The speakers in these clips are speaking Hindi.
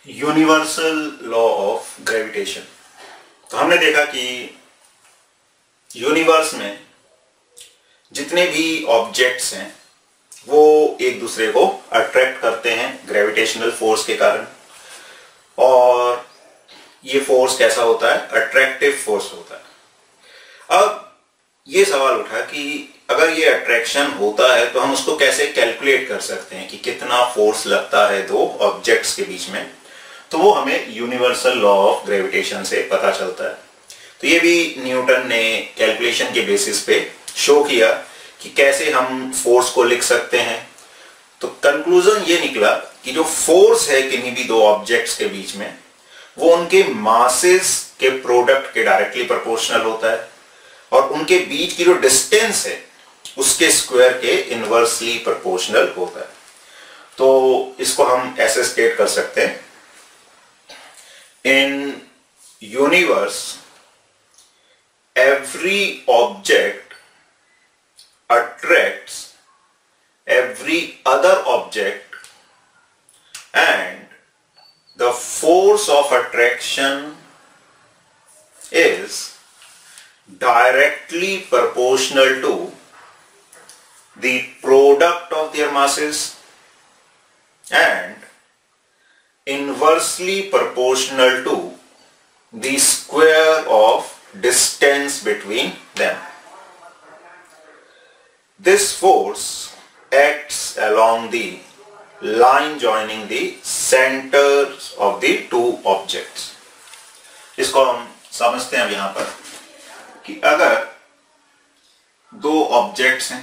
Universal law of gravitation. तो हमने देखा कि यूनिवर्स में जितने भी ऑब्जेक्ट्स हैं वो एक दूसरे को अट्रैक्ट करते हैं ग्रेविटेशनल फोर्स के कारण। और ये फोर्स कैसा होता है? अट्रैक्टिव फोर्स होता है। अब ये सवाल उठा कि अगर ये अट्रैक्शन होता है तो हम उसको कैसे कैलकुलेट कर सकते हैं कि कितना फोर्स लगता है दो ऑब्जेक्ट्स के बीच में। तो वो हमें यूनिवर्सल लॉ ऑफ ग्रेविटेशन से पता चलता है। तो ये भी न्यूटन ने कैलकुलेशन के बेसिस पे शो किया कि कैसे हम फोर्स को लिख सकते हैं। तो कंक्लूजन ये निकला कि जो फोर्स है किन्हीं भी दो ऑब्जेक्ट्स के बीच में वो उनके मासेस के प्रोडक्ट के डायरेक्टली प्रोपोर्शनल होता है और उनके बीच की जो डिस्टेंस है उसके स्क्वायर के इनवर्सली प्रोपोर्शनल होता है। तो इसको हम ऐसे स्टेट कर सकते हैं, in universe every object attracts every other object and the force of attraction is directly proportional to the product of their masses and inversely proportional to the square of distance between them. This force acts along the line joining the centers of the two objects. इसको हम समझते हैं यहां पर कि अगर दो ऑब्जेक्ट्स हैं,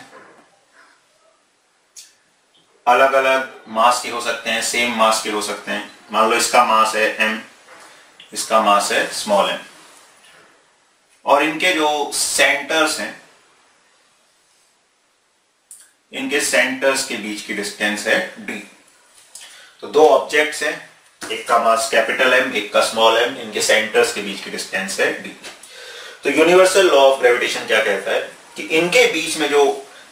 अलग अलग मास के हो सकते हैं, सेम मास के हो सकते हैं। मान लो इसका मास है m, इसका मास है स्मॉल m, और इनके जो सेंटर्स हैं, इनके सेंटर्स के बीच की डिस्टेंस है d। तो दो ऑब्जेक्ट्स हैं, एक का मास कैपिटल M, एक का स्मॉल m, इनके सेंटर्स के बीच की डिस्टेंस है d। तो यूनिवर्सल लॉ ऑफ ग्रेविटेशन क्या कहता है कि इनके बीच में जो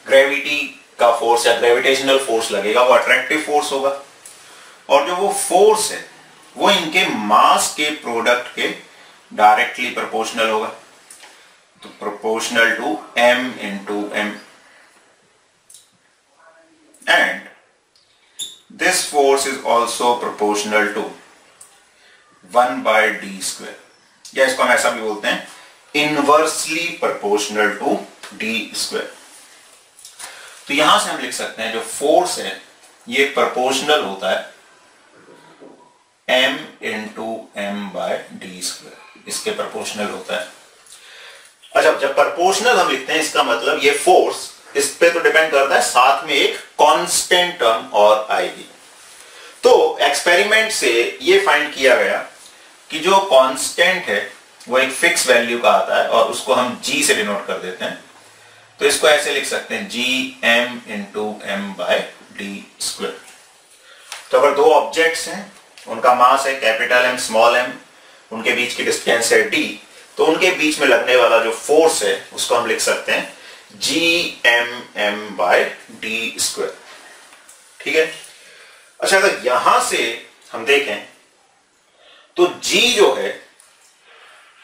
ग्रेविटी का फोर्स या ग्रेविटेशनल फोर्स लगेगा वो अट्रैक्टिव फोर्स होगा, और जो वो फोर्स है वो इनके मास के प्रोडक्ट के डायरेक्टली प्रोपोर्शनल होगा। तो proportional to m into m, and this force is also proportional to 1 by d square, या इसको हम ऐसा भी बोलते हैं inversely proportional to d square। तो यहां से हम लिख सकते हैं जो फोर्स है ये प्रोपोर्शनल होता है m into m by d square, इसके प्रोपोर्शनल होता है। अच्छा, जब प्रोपोर्शनल हम लिखते हैं इसका मतलब ये फोर्स इस पे तो डिपेंड करता है, साथ में एक कांस्टेंट टर्म और आएगी। तो एक्सपेरिमेंट से ये फाइंड किया गया कि जो कांस्टेंट है वो एक फिक्स वैल्यू का आता है और उसको हम g से डिनोट कर देते हैं। तो इसको ऐसे लिख सकते हैं g m into m by d square। तो अगर दो ऑब्जेक्ट्स हैं, उनका मास है कैपिटल M स्मॉल m, उनके बीच की डिस्टेंस है d, तो उनके बीच में लगने वाला जो फोर्स है उसको हम लिख सकते हैं G M M by D square. ठीक है। अच्छा, अगर यहां से हम देखें तो g जो है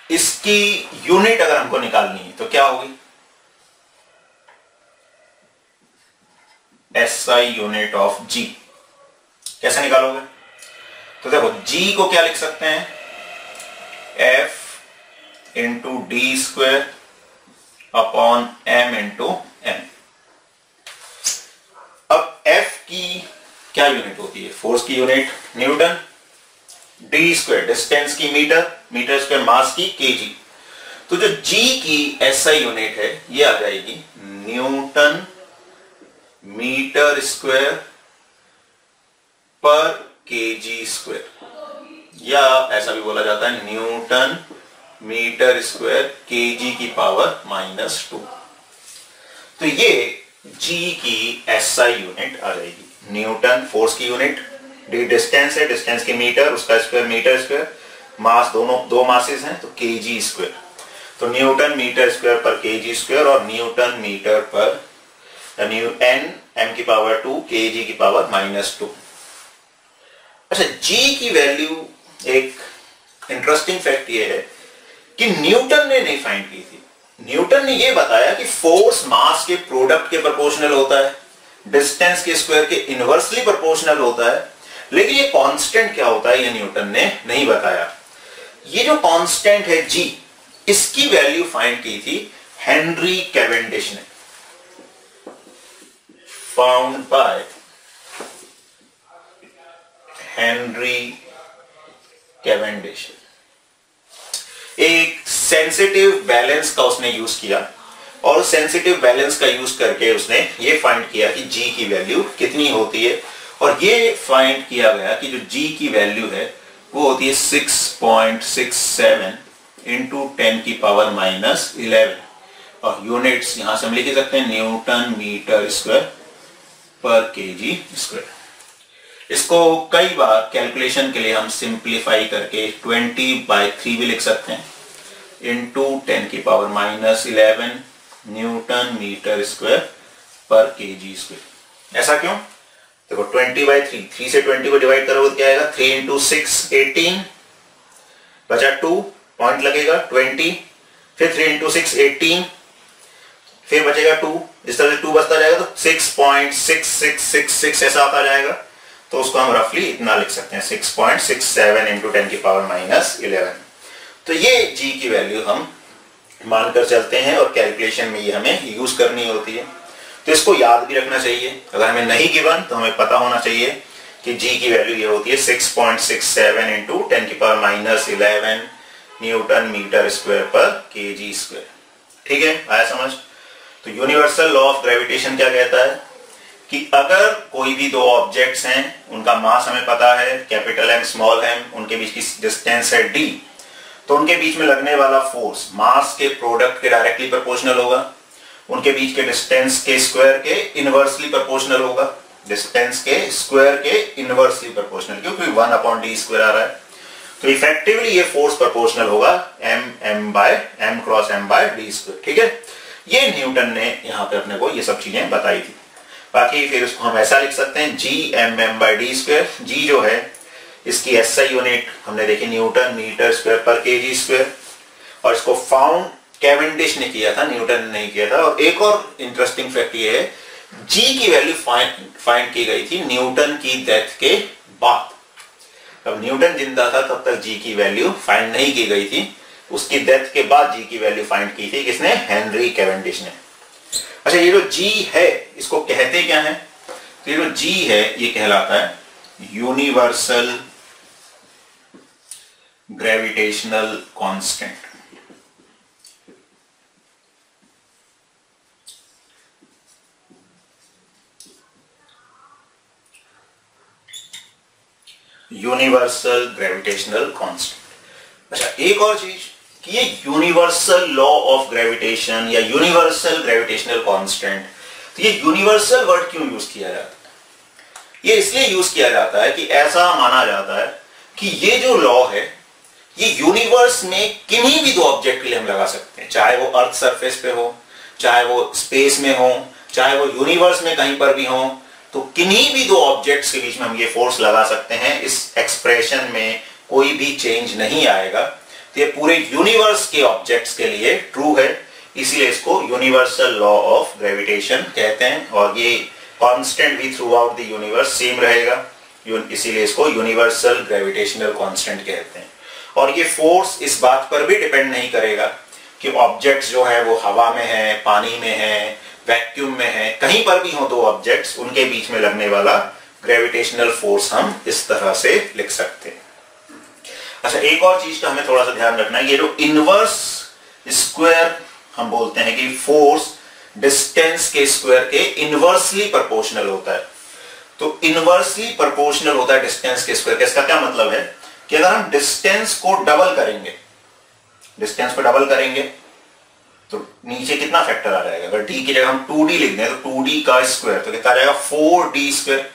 इसकी यूनिट अगर हमको निकालनी है तो क्या होगी? SI unit of g। कैसे निकालोगे? तो देखो g को क्या लिख सकते हैं? F into D square upon m into m। अब F की क्या यूनिट होती है? फोर्स की unit Newton, D square distance की मीटर, मीटर स्क्वायर मास की केजी। तो जो g की SI यूनिट है ये आ जाएगी न्यूटन मीटर स्क्वायर पर केजी स्क्वायर, या ऐसा भी बोला जाता है न्यूटन मीटर स्क्वायर केजी की पावर -2। तो ये g की SI यूनिट आ जाएगी। न्यूटन फोर्स की यूनिट, डी डिस्टेंस है, डिस्टेंस की मीटर, उसका स्क्वायर मीटर स्क्वायर, मास दोनों दो मासेस हैं तो केजी स्क्वायर। तो न्यूटन मीटर स्क्वायर पर केजी स्क्वायर और न्यूटन मीटर पर n m की पावर 2 kg की पावर -2। अच्छा, जी की वैल्यू, एक इंटरेस्टिंग फैक्ट ये है कि न्यूटन ने नहीं फाइंड की थी। न्यूटन ने ये बताया कि फोर्स मास के प्रोडक्ट के प्रोपोर्शनल होता है, डिस्टेंस के स्क्वायर के इनवर्सली प्रोपोर्शनल होता है, लेकिन ये कांस्टेंट क्या होता है ये न्यूटन ने नहीं बताया। ये जो कांस्टेंट है जी, इसकी वैल्यू फाइंड की थी हेनरी कैवेंडिश ने, फाउंड बाय हेनरी कैवेंडिश। एक सेंसिटिव बैलेंस का उसने यूज किया और सेंसिटिव बैलेंस का यूज करके उसने ये फाइंड किया कि जी की वैल्यू कितनी होती है, और ये फाइंड किया गया कि जो जी की वैल्यू है वो होती है 6.67 इंटू 10 की पावर माइनस 11, और यूनिट्स यहां से हम लिख सकते हैं न्यूटन मीटर स्क्वायर पर केजी स्क्वायर। इसको कई बार कैलकुलेशन के लिए हम सिंप्लीफाई करके 20/3 भी लिख सकते हैं, इंटू 10 की power minus 11 newton metre square पर केजी स्क्वायर। ऐसा क्यों? देखो 20/3, 3 से 20 को डिवाइड करोगे तो क्या आएगा, 3 इंटू 6 18, बचा 2 पॉइंट लगेगा 20, फिर 3 इंटू 6 18, फिर बचेगा 2, इस तरह से 2 बचता जाएगा तो 6.6666 ऐसा आता जाएगा। तो उसको हम रफली इतना लिख सकते हैं 6.67 इंटू 10 की पावर माइनस 11। तो ये जी की वैल्यू हम मानकर चलते हैं और कैलकुलेशन में ये हमें यूज करनी होती है। तो इसको याद भी रखना चाहिए, अगर हमें नहीं गिवन तो हमें पता होना चाहिए कि जी की वैल्यू ये होती है 6.67 इंटू 10 की power minus 11 newton metre square पर केजी स्क्वायर। ठीक है, आया समझ? तो यूनिवर्सल लॉ ऑफ ग्रेविटेशन क्या कहता है कि अगर कोई भी दो ऑब्जेक्ट्स हैं, उनका मास हमें पता है कैपिटल एम स्मॉल एम, उनके बीच की डिस्टेंस है डी, तो उनके बीच में लगने वाला फोर्स मास के प्रोडक्ट के डायरेक्टली प्रोपोर्शनल होगा, उनके बीच के डिस्टेंस के स्क्वायर के इनवर्सली प्रोपोर्शनल होगा, डिस्टेंस के स्क्वायर के इनवर्सली प्रोपोर्शनल, क्योंकि 1/d स्क्वायर आ रहा है। तो इफेक्टिवली ये फोर्स प्रोपोर्शनल होगा m cross m by d square. ठीक है, ये न्यूटन ने यहां पे अपने को ये सब चीजें बताई थी। बाकी फिर उसको हम ऐसा लिख सकते हैं G/m/d स्क्वायर। जी जो है इसकी एसआई यूनिट हमने देखी न्यूटन मीटर स्क्वायर पर केजी स्क्वायर, और इसको फाउंड कैवेंडिश ने किया था, न्यूटन ने नहीं किया था। और एक और इंटरेस्टिंग फैक्ट ये है, जी की वैल्यू फाइंड की गई थी न्यूटन की डेथ के बाद। जब न्यूटन जिंदा था तब तक जी की वैल्यू फाइंड नहीं की गई थी, उसकी डेथ के बाद जी की वैल्यू फाइंड की थी किसने? हेनरी कैवेंडिश ने। अच्छा, ये जो जी है इसको कहते क्या है? तो ये जो जी है ये कहलाता है universal gravitational constant. Universal gravitational constant. अच्छा, एक और चीज कि ये यूनिवर्सल लॉ ऑफ ग्रेविटेशन या यूनिवर्सल ग्रेविटेशनल कांस्टेंट, तो ये यूनिवर्सल वर्ड क्यों यूज किया जाता है? ये इसलिए यूज किया जाता है कि ऐसा माना जाता है कि ये जो लॉ है ये यूनिवर्स में किन्हीं भी दो ऑब्जेक्ट के लिए हम लगा सकते हैं, चाहे वो अर्थ सरफेस पे हो, चाहे वो स्पेस में हो, चाहे वो यूनिवर्स में कहीं पर भी हो, तो किन्हीं भी दो ऑब्जेक्ट्स के बीच में हम ये फोर्स लगा सकते हैं। इस एक्सप्रेशन में कोई भी चेंज नहीं आएगा। तो ये पूरे यूनिवर्स के ऑब्जेक्ट्स के लिए ट्रू है, इसीलिए इसको यूनिवर्सल लॉ ऑफ ग्रेविटेशन कहते हैं, और ये कांस्टेंट भी through out the universe same रहेगा, इसीलिए इसको यूनिवर्सल ग्रेविटेशनल कांस्टेंट कहते हैं। और ये फोर्स इस बात पर भी डिपेंड नहीं करेगा कि ऑब्जेक्ट्स जो है वो हवा में है, पानी में है, वैक्यूम में है, कहीं पर भी हो दो ऑब्जेक्ट्स, उनके बीच में लगने वाला ग्रेविटेशनल फोर्स हम इस तरह से लिख सकते हैं। अच्छा, एक और चीज का हमें थोड़ा सा ध्यान रखना है, ये जो इनवर्स स्क्वायर हम बोलते हैं कि फोर्स डिस्टेंस के स्क्वायर के इनवर्सली प्रोपोर्शनल होता है। तो इनवर्सली प्रोपोर्शनल होता है डिस्टेंस के स्क्वायर के। इसका क्या मतलब है कि अगर हम डिस्टेंस को डबल करेंगे, डिस्टेंस को डबल करेंगे तो नीचे कितना फैक्टर आ जाएगा? अगर d की जगह हम 2d लिख दें तो 2d का स्क्वायर तो कितना आ जाएगा? 4d square.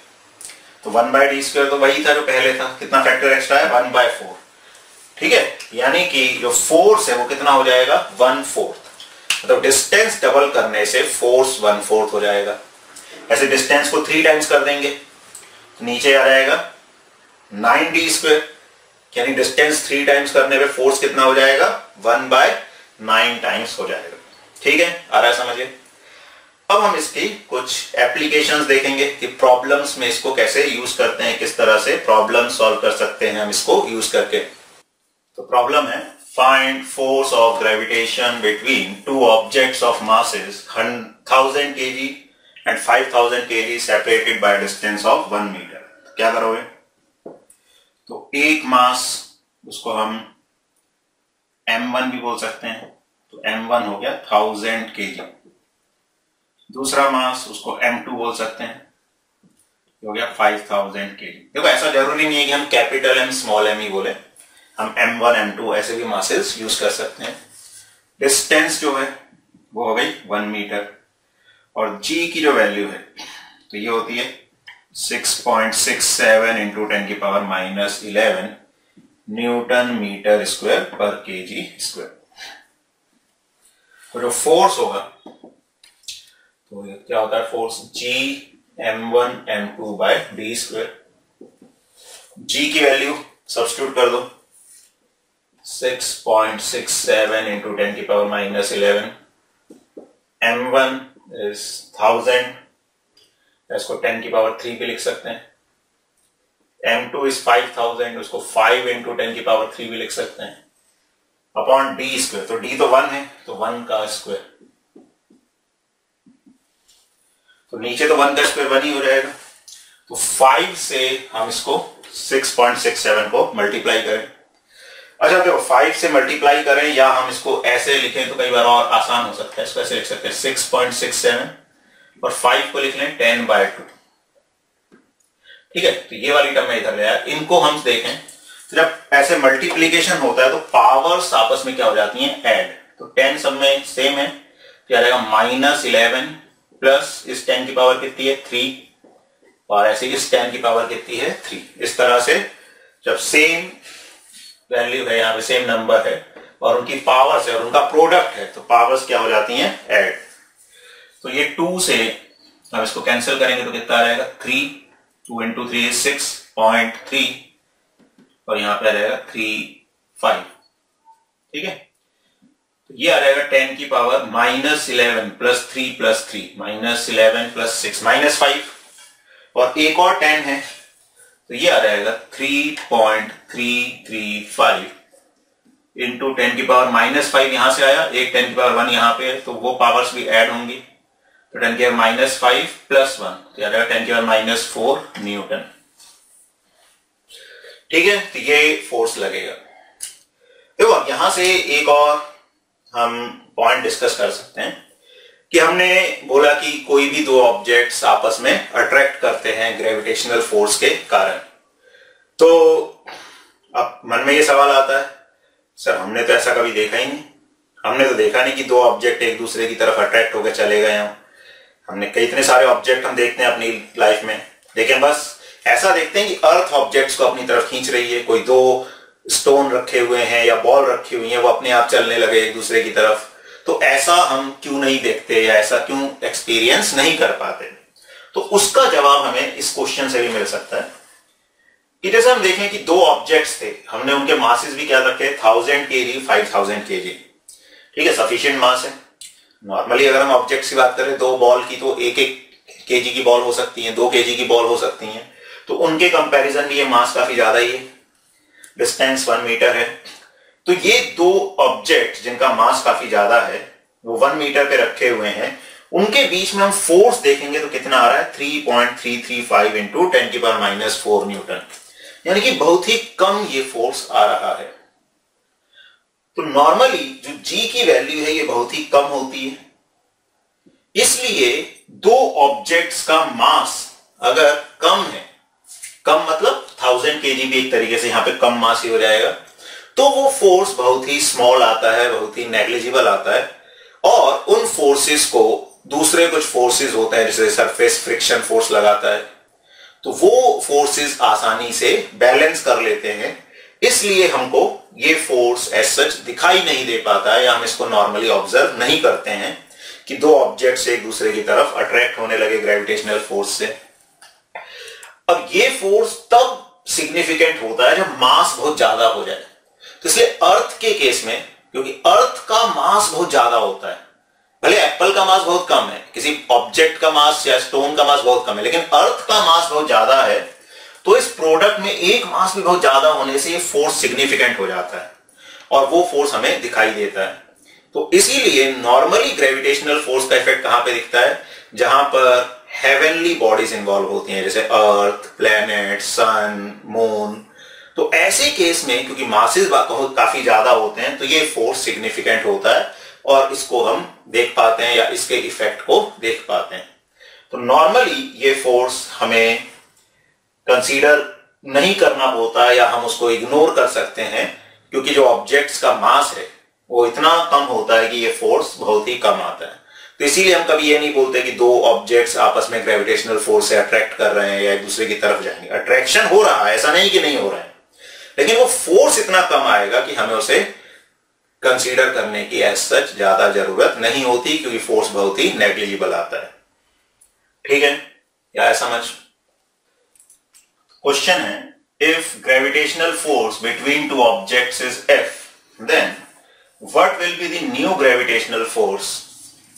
तो 1/d स्क्वायर तो वही था जो पहले था, कितना फैक्टर एक्स्ट्रा है? 1/4। ठीक है, यानी कि जो फोर्स है वो कितना हो जाएगा? 1/4। मतलब डिस्टेंस डबल करने से फोर्स 1/4 हो जाएगा। ऐसे डिस्टेंस को 3 टाइम्स कर देंगे तो नीचे आ जाएगा 9d², यानी डिस्टेंस 3 टाइम्स करने पे फोर्स कितना हो जाएगा, 1/9 टाइम्स हो जाएगा। ठीक है, आ रहा है समझिए। अब हम इसकी कुछ एप्लीकेशंस देखेंगे कि प्रॉब्लम्स में इसको कैसे यूज करते हैं, किस तरह से प्रॉब्लम सॉल्व कर सकते हैं हम इसको यूज करके। तो प्रॉब्लम है, find force of gravitation between two objects of masses 1000 kg and 5000 kg separated by distance of 1 metre. क्या करोगे, तो एक मास उसको हम m1 भी बोल सकते हैं, तो m1 हो गया 1000 kg। दूसरा मास उसको m2 बोल सकते हैं, हो गया 5000 kg। देखो ऐसा जरूरी नहीं है कि हम कैपिटल M स्मॉल m ही बोले, हम m1 m2 ऐसे भी मासेस यूज कर सकते हैं। डिस्टेंस जो है वो हो गई 1 मीटर, और g की जो वैल्यू है तो ये होती है 6.67 इंटू 10⁻⁻11 न्यूटन मीटर स्क्वायर पर केजी स्क्वायर। तो जो फोर्स होगा तो ये क्या होता है, force G m1 m2 by D square. G की वैल्यू सब्स्टिट्यूट कर दो, 6.67 इंटू 10⁻⁻11, m1 इज 1000, इसको 10⁻³ पे लिख सकते हैं, m2 इज 5000, उसको 5 इंटू 10⁻³ भी लिख सकते हैं, अपॉन डी स्क्वायर। तो d तो 1 है, तो 1 का स्क्वायर, तो नीचे तो 1 का स्क्वायर 1 ही हो जाएगा। तो 5 से हम इसको 6.67 को मल्टीप्लाई करें। अच्छा देखो 5 से मल्टीप्लाई करें या हम इसको ऐसे लिखें तो कई बार और आसान हो सकता है, इसको ऐसे लिख सकते हैं 6.67 और 5 को लिख लें 10/2। ठीक है, तो ये वाली टर्म में इधर ले आया। इनको हम देखें तो जब ऐसे मल्टीप्लीकेशन होता है तो पावर्स आपस में क्या हो जाती हैं, ऐड। तो 10 सब में सेम है, तो आ जाएगा -11 प्लस इस 10 की पावर कितनी है 3, और ऐसे इस 10 की पावर कितनी है 3। इस तरह से जब सेम वैल्यू है, यहाँ पे सेम नंबर है और उनकी पावर्स है और उनका प्रोडक्ट है, तो पावर्स क्या हो जाती हैं, ऐड। तो ये 2 से हम इसको कैंसिल करेंगे तो कितना आ जाएगा 3, 2 इंटू 3 इज 6.3 और यहां पे आ जाएगा 3.5। ठीक है, तो ये आ जाएगा 10 की पावर -11 प्लस 3 प्लस 3, -11 प्लस 6 -5, और एक और 10 है तो ये आ जाएगा 3.335 इंटू 10 की पावर -5 यहां से आया, एक 10 की पावर 1 यहां पे, तो वो पावर्स भी ऐड होंगी, तो 10 की पावर -5 प्लस 1 तो आ जाएगा 10 की पावर -4 न्यूटन। ठीक है, तो ये फोर्स लगेगा। देखो अब यहां से एक और हम पॉइंट डिस्कस कर सकते हैं कि हमने बोला कि कोई भी दो ऑब्जेक्ट्स आपस में अट्रैक्ट करते हैं ग्रेविटेशनल फोर्स के कारण। तो अब मन में ये सवाल आता है, सर हमने तो ऐसा कभी देखा ही नहीं, हमने तो देखा नहीं कि दो ऑब्जेक्ट एक दूसरे की तरफ अट्रैक्ट होकर चले गए हों। हमने कई इतने सारे ऑब्जेक्ट हम देखते हैं अपनी लाइफ में, लेकिन बस ऐसा देखते हैं कि अर्थ ऑब्जेक्ट्स को अपनी तरफ खींच रही है, कोई दो स्टोन रखे हुए हैं या बॉल रखी हुई है वो अपने आप चलने लगे एक दूसरे की तरफ। तो ऐसा हम क्यों नहीं देखते या ऐसा क्यों एक्सपीरियंस नहीं कर पाते? तो उसका जवाब हमें इस क्वेश्चन से भी मिल सकता है कि जैसे हम देखें कि दो ऑब्जेक्ट्स थे, हमने उनके मासेस भी क्या रखे 1000 kg 5000 kg। ठीक है, सफिशिएंट मास है। नॉर्मली अगर हम ऑब्जेक्ट्स की बात करें दो बॉल की तो 1-1 kg की बॉल हो सकती है, 2 kg की बॉल हो सकती है, तो उनके कंपैरिजन में ये मास काफी ज्यादा ही है, डिस्टेंस 1 मीटर है। तो ये दो ऑब्जेक्ट जिनका मास काफी ज्यादा है वो 1 मीटर पे रखे हुए हैं, उनके बीच में हम फोर्स देखेंगे तो कितना आ रहा है 3.335 इंटू 10 की पावर -4 न्यूटन, यानी कि बहुत ही कम ये फोर्स आ रहा है। तो नॉर्मली जो G की वैल्यू है ये बहुत ही कम होती है, इसलिए दो ऑब्जेक्ट्स का मास अगर कम है, कम मतलब 1000 kg भी एक तरीके से यहां पे कम मास ही हो जाएगा, तो वो फोर्स बहुत ही स्मॉल आता है, बहुत ही नेग्लिजिबल आता है, और उन फोर्सेस को दूसरे कुछ फोर्सेस होते हैं जैसे सरफेस फ्रिक्शन फोर्स लगाता है, तो वो फोर्सेस आसानी से बैलेंस कर लेते हैं, इसलिए हमको ये फोर्स एज सच दिखाई नहीं दे पाता है या हम इसको नॉर्मली ऑब्जर्व नहीं करते हैं कि दो ऑब्जेक्ट्स एक दूसरे की तरफ अट्रैक्ट होने लगे ग्रेविटेशनल फोर्स से। अब ये फोर्स तब सिग्निफिकेंट होता है जब मास बहुत ज्यादा हो जाए। तो इसलिए अर्थ के केस में, क्योंकि अर्थ का मास बहुत ज्यादा होता है, भले एप्पल का मास बहुत कम है, किसी ऑब्जेक्ट का मास या स्टोन का मास बहुत कम है, लेकिन अर्थ का मास बहुत ज्यादा है, तो इस प्रोडक्ट में एक मास भी बहुत ज्यादा होने से ये फोर्स सिग्निफिकेंट हो जाता है और वो फोर्स हमें दिखाई देता है। तो इसीलिए नॉर्मली ग्रेविटेशनल फोर्स का इफेक्ट कहां पे दिखता है, जहां पर हेवनली बॉडीज इन्वॉल्व होती हैं, जैसे अर्थ, प्लैनेट, सन, मून। तो ऐसे केस में क्योंकि मासेस बहुत काफी ज्यादा होते हैं, तो ये फोर्स सिग्निफिकेंट होता है और इसको हम देख पाते हैं या इसके इफेक्ट को देख पाते हैं। तो नॉर्मली ये फोर्स हमें कंसीडर नहीं करना होता है या हम उसको इग्नोर कर सकते हैं, क्योंकि जो ऑब्जेक्ट्स का मास है वो इतना कम होता है कि ये फोर्स बहुत ही कम आता है। तो इसीलिए हम कभी ये नहीं बोलते कि दो ऑब्जेक्ट्स आपस में ग्रेविटेशनल फोर्स से अट्रैक्ट कर रहे हैं या एक दूसरे की तरफ जाएंगे। अट्रैक्शन हो रहा है, ऐसा नहीं कि नहीं हो रहा है, लेकिन वो फोर्स इतना कम आएगा कि हमें उसे कंसीडर करने की एज सच ज्यादा जरूरत नहीं होती, क्योंकि फोर्स बहुत ही नेग्लिजिबल आता है। ठीक है, या समझ। क्वेश्चन है, if gravitational force between two objects is F, then what will be the new gravitational force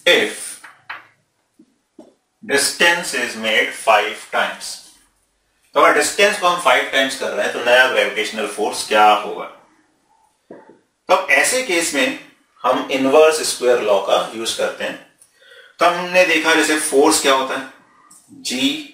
if distance is made 5 times। तो अगर डिस्टेंस को हम 5 टाइम्स कर रहे हैं तो नया ग्रेविटेशनल फोर्स क्या होगा। तो ऐसे केस में हम इनवर्स स्क्वायर लॉ का यूज करते हैं। तो हमने देखा जैसे फोर्स क्या होता है, G(m)(m)/d²।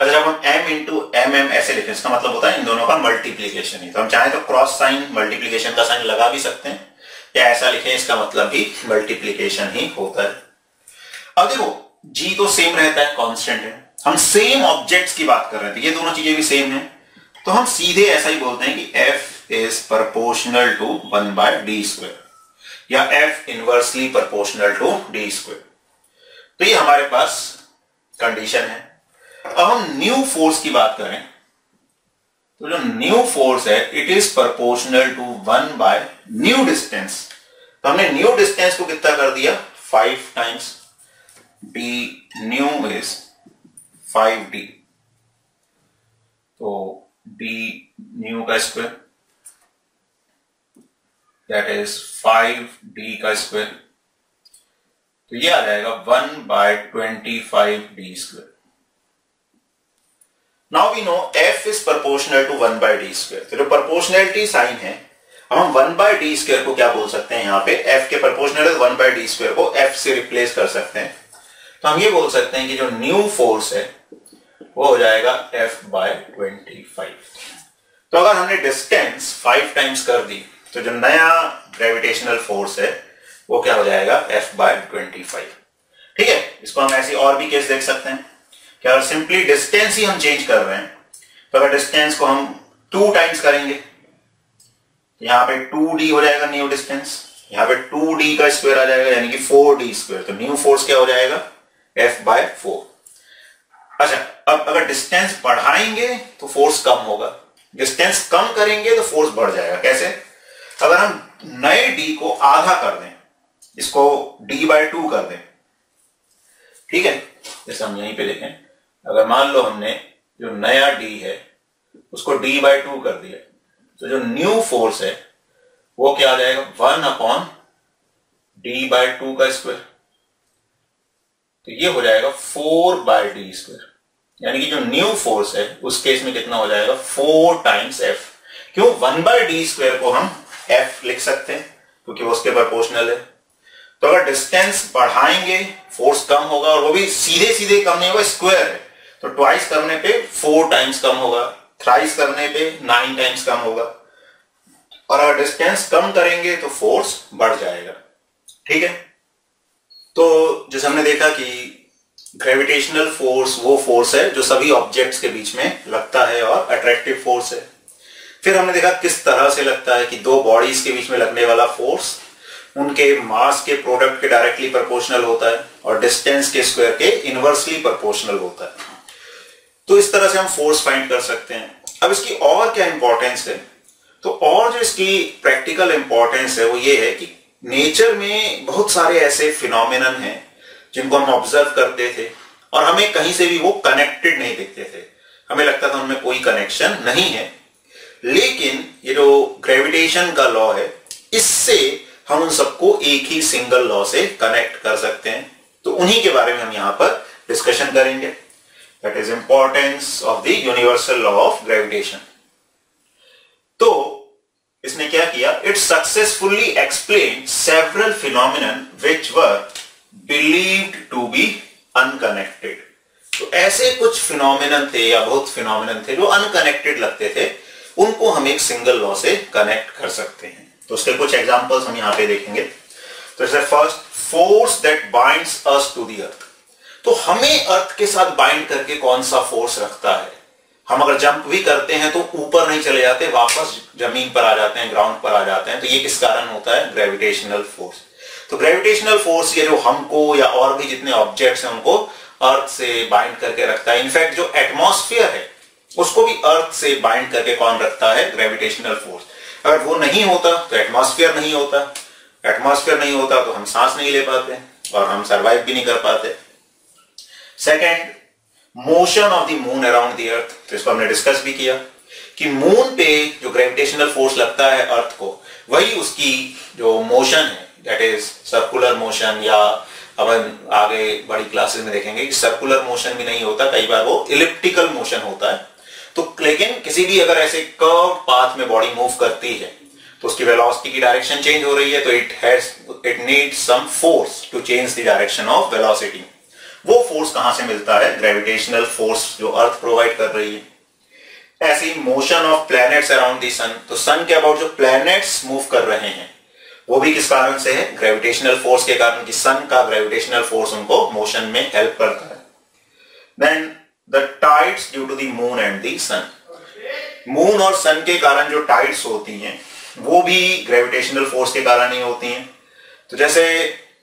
अच्छा, जब हम m इंटू एम ऐसे लिखें, इसका मतलब होता है इन दोनों का मल्टीप्लीकेशन ही। तो हम चाहें तो क्रॉस साइन, मल्टीप्लीकेशन का साइन लगा भी सकते हैं, या ऐसा लिखें, इसका मतलब भी मल्टीप्लीकेशन ही होता है। अब देखो, g तो सेम रहता है, कांस्टेंट है, हम सेम ऑब्जेक्ट्स की बात कर रहे हैं, तो ये दोनों चीजें भी सेम है, तो हम सीधे ऐसा ही बोलते हैं कि f is proportional to 1/d², या f inversely proportional to d²। तो ये हमारे पास कंडीशन है। अब हम न्यू फोर्स की बात करें, तो जो न्यू फोर्स है इट इज प्रोपोर्शनल टू 1/न्यू डिस्टेंस। तो हमने न्यू डिस्टेंस को कितना कर दिया, 5 times, d new is 5d, तो d न्यू का स्क्वायर दैट इज 5d का स्क्वायर, तो ये आ जाएगा 1/25d²। Now we know f is proportional to 1/d²। तो जो प्रोपोर्शनैलिटी साइन है, हम 1/d² को क्या बोल सकते हैं, यहाँ पे f के प्रोपोर्शनल 1/d² को f से रिप्लेस कर सकते हैं। तो हम ये बोल सकते हैं कि जो न्यू फोर्स है वो हो जाएगा f/25। तो अगर हमने डिस्टेंस 5 टाइम्स कर दी, तो जो नया ग्रेविटेशनल फोर्स है वो क्या हो जाएगा, f/25। ठीक है, इसको हम ऐसी और भी केस देख सकते हैं कि अगर सिंपली डिस्टेंस ही हम चेंज कर रहे हैं, तो अगर डिस्टेंस को हम 2 टाइम्स करेंगे, यहां पे 2d हो जाएगा न्यू डिस्टेंस, यहां पे 2d का स्क्वायर आ जाएगा, यानी कि 4d²। तो न्यू फोर्स क्या हो जाएगा, f/4। अच्छा, अब अगर डिस्टेंस बढ़ाएंगे तो फोर्स कम होगा, डिस्टेंस कम करेंगे तो फोर्स बढ़ जाएगा। कैसे, अगर हम नए d को आधा कर दें, इसको d/2 कर दें, ठीक है, जैसे हम यहीं पे देखें, अगर मान लो हमने जो नया d है उसको d/2 कर दिया, तो जो न्यू फोर्स है वो क्या आ जाएगा, 1/d/2 का स्क्वायर, तो ये हो जाएगा 4/d²। यानी कि जो न्यू फोर्स है उस केस में कितना हो जाएगा, 4 टाइम्स f। क्यों, 1/d² को हम f लिख सकते हैं क्योंकि वो उसके प्रोपोर्शनल है। तो अगर डिस्टेंस बढ़ाएंगे फोर्स कम होगा, और वो भी सीधे सीधे कम नहीं होगा, स्क्वायर है, तो ट्वाइस करने पे 4 टाइम्स कम होगा, थ्राइस करने पे 9 टाइम्स कम होगा, और अगर डिस्टेंस कम करेंगे तो फोर्स बढ़ जाएगा। ठीक है, तो जैसे हमने देखा कि ग्रेविटेशनल फोर्स वो फोर्स है जो सभी ऑब्जेक्ट्स के बीच में लगता है और अट्रैक्टिव फोर्स है। फिर हमने देखा किस तरह से लगता है कि दो बॉडीज के बीच में लगने वाला फोर्स उनके मास के प्रोडक्ट के डायरेक्टली प्रोपोर्शनल होता है और डिस्टेंस के स्क्वायर के इनवर्सली प्रोपोर्शनल होता है। तो इस तरह से हम फोर्स फाइंड कर सकते हैं। अब इसकी और क्या इंपॉर्टेंस है, तो और जो इसकी प्रैक्टिकल इंपॉर्टेंस है वो ये है कि नेचर में बहुत सारे ऐसे फिनोमिनन हैं जिनको हम ऑब्जर्व करते थे, और हमें कहीं से भी वो कनेक्टेड नहीं दिखते थे, हमें लगता था उनमें कोई कनेक्शन नहीं है। लेकिन ये जो ग्रेविटेशन का लॉ है, इससे हम उन सबको एक ही सिंगल लॉ से कनेक्ट कर सकते हैं। तो उन्हीं के बारे में हम यहां पर डिस्कशन करेंगे, that is importance of the universal law of gravitation. तो इसने क्या किया, it successfully explain several phenomenon which were believed to be unconnected. तो ऐसे कुछ फिनोमिनन थे या बहुत फिनोमिनन थे जो अनकनेक्टेड लगते थे, उनको हम एक सिंगल लॉ से कनेक्ट कर सकते हैं। तो उसके कुछ एग्जांपल्स हम यहां पे देखेंगे। तो जैसे first, force that binds us to the earth. तो हमें अर्थ के साथ बाइंड करके कौन सा फोर्स रखता है? हम अगर जंप भी करते हैं तो ऊपर नहीं चले जाते, वापस जमीन पर आ जाते हैं, ग्राउंड पर आ जाते हैं। तो ये किस कारण होता है? Gravitational force. तो ग्रेविटेशनल फोर्स ये जो हमको या और भी जितने ऑब्जेक्ट्स हैं उनको अर्थ से बाइंड करके रखता है। इनफैक्ट जो एटमॉस्फेयर है उसको भी अर्थ से बाइंड करके कौन रखता है? Gravitational force. अगर वो नहीं होता तो एटमॉस्फेयर नहीं होता, एटमॉस्फेयर नहीं होता तो हम सांस नहीं ले पाते और हम सरवाइव भी नहीं कर पाते। Second, motion of the moon around the earth. तो इसको हमने डिस्कस भी किया कि मून पे जो ग्रेविटेशनल फोर्स लगता है अर्थ को, वही उसकी जो मोशन है, दैट इज सर्कुलर मोशन, या अपन आगे बड़ी क्लासेस में देखेंगे कि सर्कुलर मोशन भी नहीं होता, कई बार वो इलिप्टिकल मोशन होता है। तो लेकिन किसी भी अगर ऐसे कर्व पाथ में बॉडी मूव करती है तो उसकी वेलोसिटी की डायरेक्शन चेंज हो रही है, तो it needs some force to change the direction of velocity. वो फोर्स कहां से मिलता है? ग्रेविटेशनल फोर्स जो अर्थ प्रोवाइड कर रही है। ऐसे ही motion of planets around the sun. तो सन के अबाउट जो प्लैनेट्स मूव कर रहे हैं वो भी किस कारण से है? ग्रेविटेशनल फोर्स के कारण, कि सन का ग्रेविटेशनल फोर्स उनको मोशन में हेल्प करता है। Then the tides due to the moon and the sun. Moon और सन के कारण जो टाइड्स होती हैं वो भी ग्रेविटेशनल फोर्स के कारण ही होती हैं। तो जैसे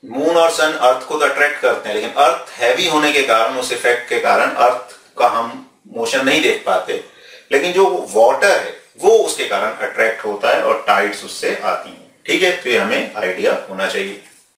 मून और सन अर्थ को तो अट्रैक्ट करते हैं, लेकिन अर्थ हैवी होने के कारण, उस इफेक्ट के कारण अर्थ का हम मोशन नहीं देख पाते, लेकिन जो वाटर है वो उसके कारण अट्रैक्ट होता है और टाइड्स उससे आती हैं। ठीक है, तो ये हमें आइडिया होना चाहिए।